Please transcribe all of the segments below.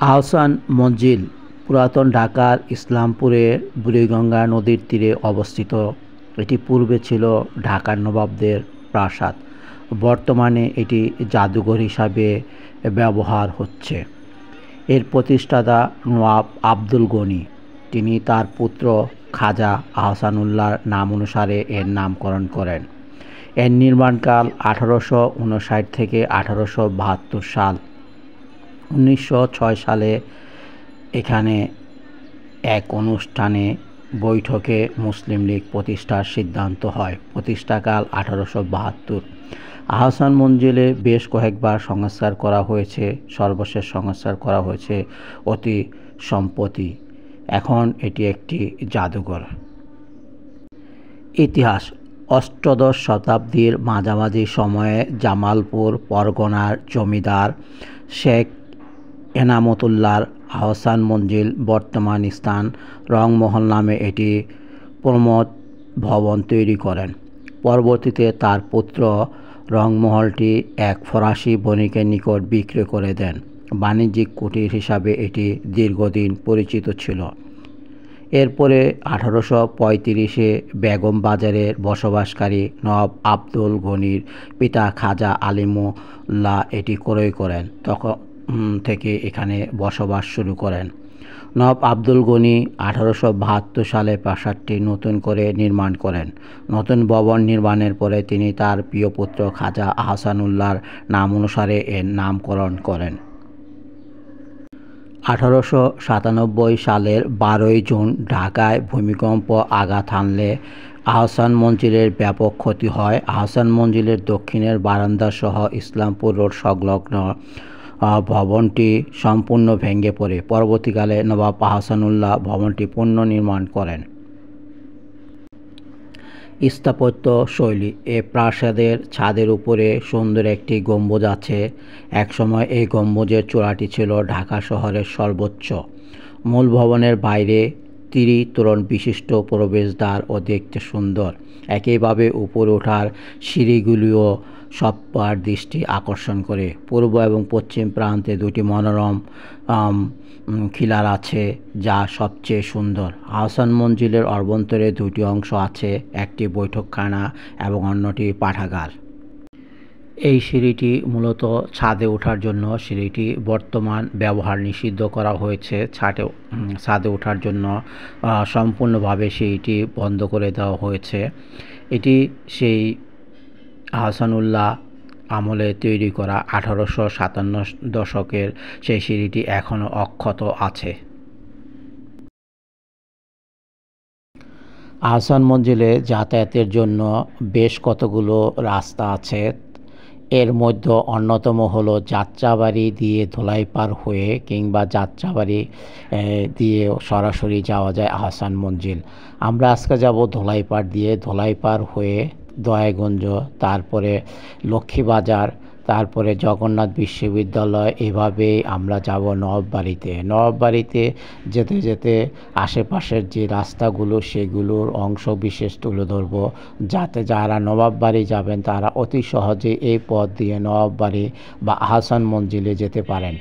আহসান মঞ্জিল পুরাতন ঢাকার ইসলামপুরের বুড়িগঙ্গা নদীর তীরে অবস্থিত। এটি পূর্বে ছিল ঢাকার নবাবদের প্রাসাদ। বর্তমানে এটি জাদুঘর হিসাবে ব্যবহার হচ্ছে। এর প্রতিষ্ঠাতা নওয়াব আব্দুল গনি। তিনি তার পুত্র খাজা আহসানুল্লাহর নাম অনুসারে এর নামকরণ করেন। এর নির্মাণকাল 1859 থেকে 1872 সাল। 1906 সালে এখানে এক অনুষ্ঠানে বৈঠকে মুসলিম লীগ প্রতিষ্ঠার সিদ্ধান্ত হয়। প্রতিষ্ঠাকাল 1872। আহসান মঞ্জিলে বেশ কয়েকবার সংস্কার করা হয়েছে। সর্বশেষ সংস্কার করা হয়েছে অতি সম্প্রতি। এখন এটি একটি জাদুঘর। ইতিহাস: অষ্টাদশ শতাব্দীর মাঝামাঝি সময়ে জামালপুর পরগনার জমিদার শেখ এনামতুল্লাহর আহসান মঞ্জিল বর্তমান স্থান রংমহল নামে একটি প্রমোদ ভবন তৈরি করেন। পরবর্তীতে তার পুত্র রংমহলটি এক ফরাসি বণিকের নিকট বিক্রি করে দেন। বাণিজ্যিক কুটির হিসাবে এটি দীর্ঘদিন পরিচিত ছিল। এরপরে 1835-এ বেগম বাজারের বসবাসকারী নওয়াব আব্দুল গনির পিতা খাজা আলিমুল্লাহ এটি ক্রয় করেন। তখন থেকে এখানে বসবাস শুরু করেন। নওয়াব আব্দুল গনি 1872 সালে প্রাসাদটি নতুন করে নির্মাণ করেন। নতুন ভবন নির্মাণের পরে তিনি তার প্রিয় পুত্র খাজা আহসানুল্লাহর নাম অনুসারে এর নামকরণ করেন। 1897 সালের 12 জুন ঢাকায় ভূমিকম্প আঘাত হানলে আহসান মঞ্জিলের ব্যাপক ক্ষতি হয়। আহসান মঞ্জিলের দক্ষিণের বারান্দা সহ ইসলামপুর রোড সংলগ্ন ভবনটি সম্পূর্ণ ভেঙে পড়ে। পরবর্তীকালে নবাব আহসানুল্লাহ ভবনটি পুনর্নির্মাণ করেন। স্থাপত্য শৈলী: এ প্রাসাদের ছাদের উপরে সুন্দর একটি গম্বুজ আছে। একসময় এই গম্বুজের চূড়াটি ছিল ঢাকা শহরের সর্বোচ্চ। মূল ভবনের বাইরে ত্রিতোরণ বিশিষ্ট প্রবেশদ্বার ও দেখতে সুন্দর। একইভাবে উপরে ওঠার সিঁড়িগুলিও সবার দৃষ্টি আকর্ষণ করে। পূর্ব এবং পশ্চিম প্রান্তে দুটি মনোরম খিলান আছে, যা সবচেয়ে সুন্দর। আহসান মঞ্জিলের অভ্যন্তরে দুটি অংশ আছে, একটি বৈঠকখানা এবং অন্যটি পাঠাগার। এই সিঁড়িটি মূলত ছাদে ওঠার জন্য। সিঁড়িটি বর্তমান ব্যবহার নিষিদ্ধ করা হয়েছে। ছাদে ওঠার জন্য সম্পূর্ণভাবে সিঁড়িটি বন্ধ করে দেওয়া হয়েছে। এটি সেই আহসানুল্লাহ আমলে তৈরি করা 1857 দশকের সেই সিঁড়িটি এখনও অক্ষত আছে। আহসান মঞ্জিলে যাতায়াতের জন্য বেশ কতগুলো রাস্তা আছে। এর মধ্যে অন্যতম হলো যাত্রাবাড়ি দিয়ে ধোলাইপাড় হয়ে কিংবা যাত্রাবাড়ি দিয়ে সরাসরি যাওয়া যায় আহসান মঞ্জিল। আমরা আজকে যাব ধোলাইপাড় দিয়ে, ধোলাইপাড় হয়ে দয়াগঞ্জ, তারপরে লক্ষ্মীবাজার, তারপরে জগন্নাথ বিশ্ববিদ্যালয়, এভাবেই আমরা যাব নবাববাড়িতে। নবাববাড়িতে যেতে যেতে আশেপাশের যে রাস্তাগুলো সেগুলোর অংশ বিশেষ তুলে ধরব, যাতে যারা নবাববাড়ি যাবেন তারা অতি সহজে এই পথ দিয়ে নবাববাড়ি বা আহসান মঞ্জিলে যেতে পারেন।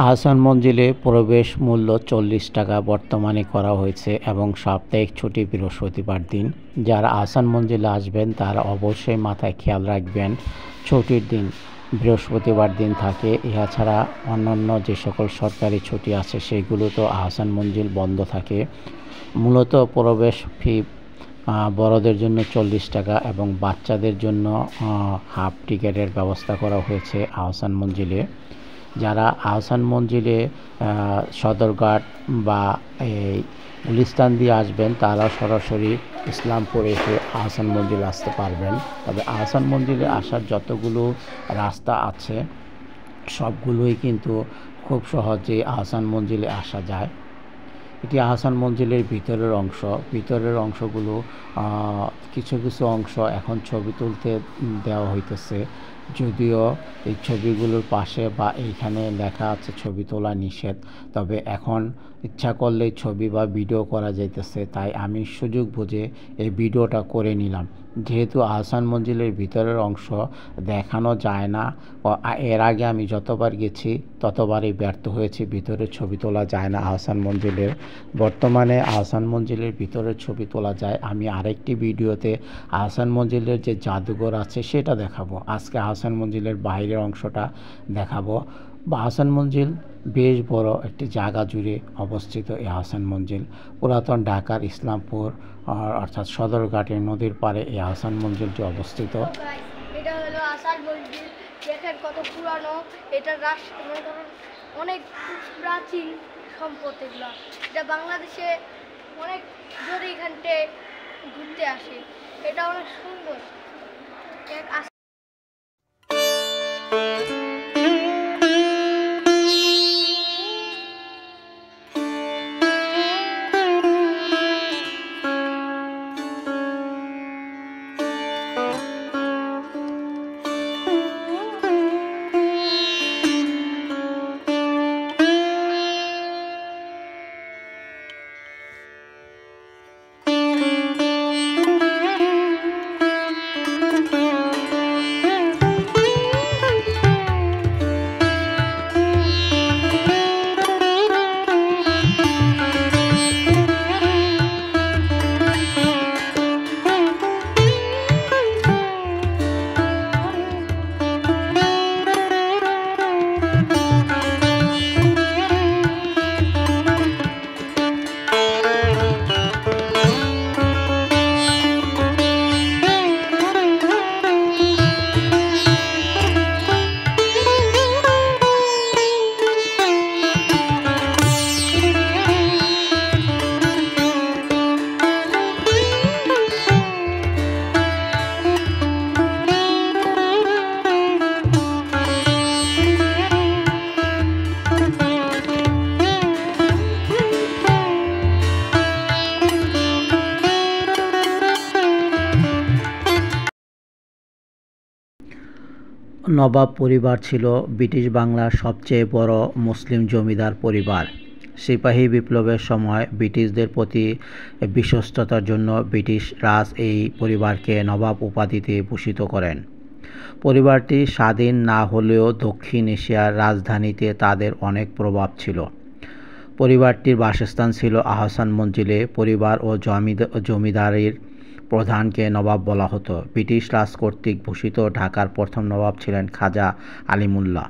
আহসান মঞ্জিলে প্রবেশ মূল্য 40 টাকা বর্তমানে করা হয়েছে এবং সাপ্তাহিক ছুটি বৃহস্পতিবার দিন। যারা আহসান মঞ্জিলে আসবেন তারা অবশ্যই মাথায় খেয়াল রাখবেন ছুটির দিন বৃহস্পতিবার দিন থাকে। ইহা ছাড়া অন্যান্য যে সকল সরকারি ছুটি আছে সেগুলো তো আহসান মঞ্জিল বন্ধ থাকে। মূলত প্রবেশ ফি বড়দের জন্য 40 টাকা এবং বাচ্চাদের জন্য হাফ টিকিটের ব্যবস্থা করা হয়েছে আহসান মঞ্জিলে। যারা আহসান মঞ্জিলে সদরঘাট বা এই গুলিস্তান দিয়ে আসবেন তারা সরাসরি ইসলামপুর এসে আহসান মঞ্জিলে আসতে পারবেন। তবে আহসান মঞ্জিলে আসার যতগুলো রাস্তা আছে সবগুলোই কিন্তু খুব সহজেই আহসান মঞ্জিলে আসা যায়। এটি আহসান মঞ্জিলের ভিতরের অংশগুলো কিছু কিছু অংশ এখন ছবি তুলতে দেওয়া হইতেছে, যদিও এই ছবিগুলোর পাশে বা এইখানে লেখা আছে ছবি তোলা নিষেধ। তবে এখন ইচ্ছা করলেই ছবি বা ভিডিও করা যাইতেছে, তাই আমি সুযোগ বুঝে এই ভিডিওটা করে নিলাম। যেহেতু আহসান মঞ্জিলের ভিতরের অংশ দেখানো যায় না, এর আগে আমি যতবার গেছি ততবারই ব্যর্থ হয়েছি, ভিতরের ছবি তোলা যায় না আহসান মঞ্জিলের। বর্তমানে আহসান মঞ্জিলের ভিতরের ছবি তোলা যায়। আমি আরেকটি ভিডিওতে আহসান মঞ্জিলের যে জাদুঘর আছে সেটা দেখাবো। আজকে আহসান মঞ্জিলের বাইরের অংশটা দেখাবো। আহসান মঞ্জিল বেশ বড় একটি জায়গা জুড়ে অবস্থিত। এই আহসান মঞ্জিল পুরাতন ঢাকার ইসলামপুর অর্থাৎ সদরঘাটের নদীর পাড়ে এই আহসান মঞ্জিলটি অবস্থিত। এটা হলো আহসান মঞ্জিল, দেখেন কত পুরানো। এটা অনেক প্রাচীন সম্পদ এগুলো। এটা বাংলাদেশে অনেক জোরে এখানটে ঘুরতে আসে। এটা অনেক সুন্দর। নবাব পরিবার ছিল ব্রিটিশ বাংলার সবচেয়ে বড় মুসলিম জমিদার পরিবার। সিপাহী বিপ্লবের সময় ব্রিটিশদের প্রতি বিশ্বস্ততার জন্য ব্রিটিশ রাজ এই পরিবারকে নবাব উপাধিতে ভূষিত করেন। পরিবারটি স্বাধীন না হলেও দক্ষিণ এশিয়ার রাজধানীতে তাদের অনেক প্রভাব ছিল। পরিবারটির বাসস্থান ছিল আহসান মঞ্জিলে। পরিবার ও জমিদারির প্রধানকে নবাব বলা হতো। ব্রিটিশ রাজ কর্তৃক ভূষিত ঢাকার প্রথম নবাব ছিলেন খাজা আলিমুল্লাহ।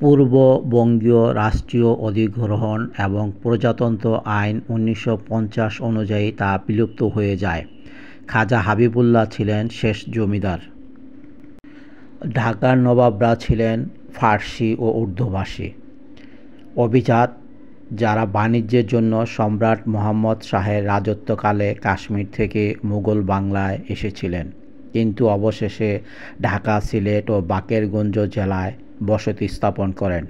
পূর্ববঙ্গীয় রাষ্ট্রীয় অধিগ্রহণ এবং প্রজাতন্ত্র আইন 1950 অনুযায়ী তা বিলুপ্ত হয়ে যায়। খাজা হাবিবুল্লাহ ছিলেন শেষ জমিদার। ঢাকার নবাবরা ছিলেন ফার্সি ও উর্দুভাষী অভিজাত, যারা বাণিজ্যের জন্য সম্রাট মুহাম্মদ শাহের রাজত্বকালে কাশ্মীর থেকে মুঘল বাংলায় এসেছিলেন, কিন্তু অবশেষে ঢাকা, সিলেট ও বাকেরগঞ্জ জেলায় বসতি স্থাপন করেন।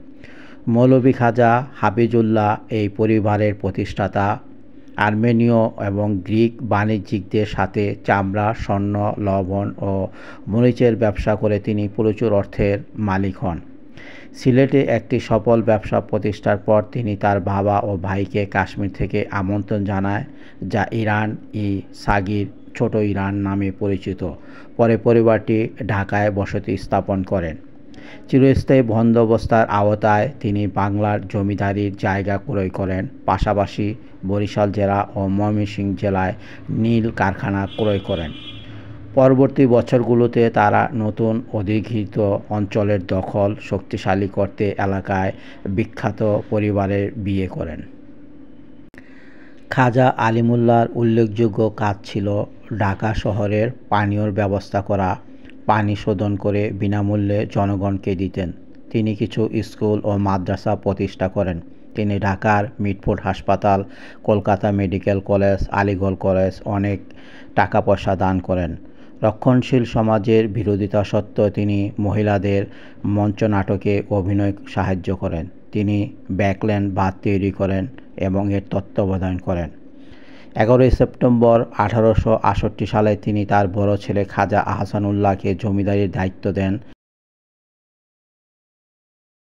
মৌলভী খাজা হাফিজুল্লাহ এই পরিবারের প্রতিষ্ঠাতা। আর্মেনীয় এবং গ্রিক বাণিজ্যিকদের সাথে চামড়া, স্বর্ণ, লবণ ও মরিচের ব্যবসা করে তিনি প্রচুর অর্থের মালিক হন। সিলেটে একটি সফল ব্যবসা প্রতিষ্ঠার পর তিনি তার বাবা ও ভাইকে কাশ্মীর থেকে আমন্ত্রণ জানায়, যা ইরান-ই-সাগির ছোট ইরান নামে পরিচিত। পরে পরিবারটি ঢাকায় বসতি স্থাপন করেন। চিরস্থায়ী বন্দোবস্তার আওতায় তিনি বাংলার জমিদারির জায়গা ক্রয় করেন, পাশাপাশি বরিশাল জেলা ও ময়মনসিংহ জেলায় নীল কারখানা ক্রয় করেন। পরবর্তী বছরগুলোতে তারা নতুন অধিকৃত অঞ্চলের দখল শক্তিশালী করতে এলাকায় বিখ্যাত পরিবারের বিয়ে করেন। খাজা আলিমুল্লাহর উল্লেখযোগ্য কাজ ছিল ঢাকা শহরের পানীয়র ব্যবস্থা করা। পানি শোধন করে বিনামূল্যে জনগণকে দিতেন। তিনি কিছু স্কুল ও মাদ্রাসা প্রতিষ্ঠা করেন। তিনি ঢাকার মিটফোর্ড হাসপাতাল, Kolkata medical college, Aligarh college অনেক টাকা পয়সা দান করেন। রক্ষণশীল সমাজের বিরোধিতা সত্ত্বেও তিনি মহিলাদের মঞ্চনাটকে অভিনয় সাহায্য করেন। তিনি ব্যাকল্যান্ড বাঁধ তৈরি করেন এবং এর তত্ত্বাবধান করেন। 11 সেপ্টেম্বর 1868 সালে তিনি তার বড় ছেলে খাজা আহসানউল্লাহকে জমিদারির দায়িত্ব দেন।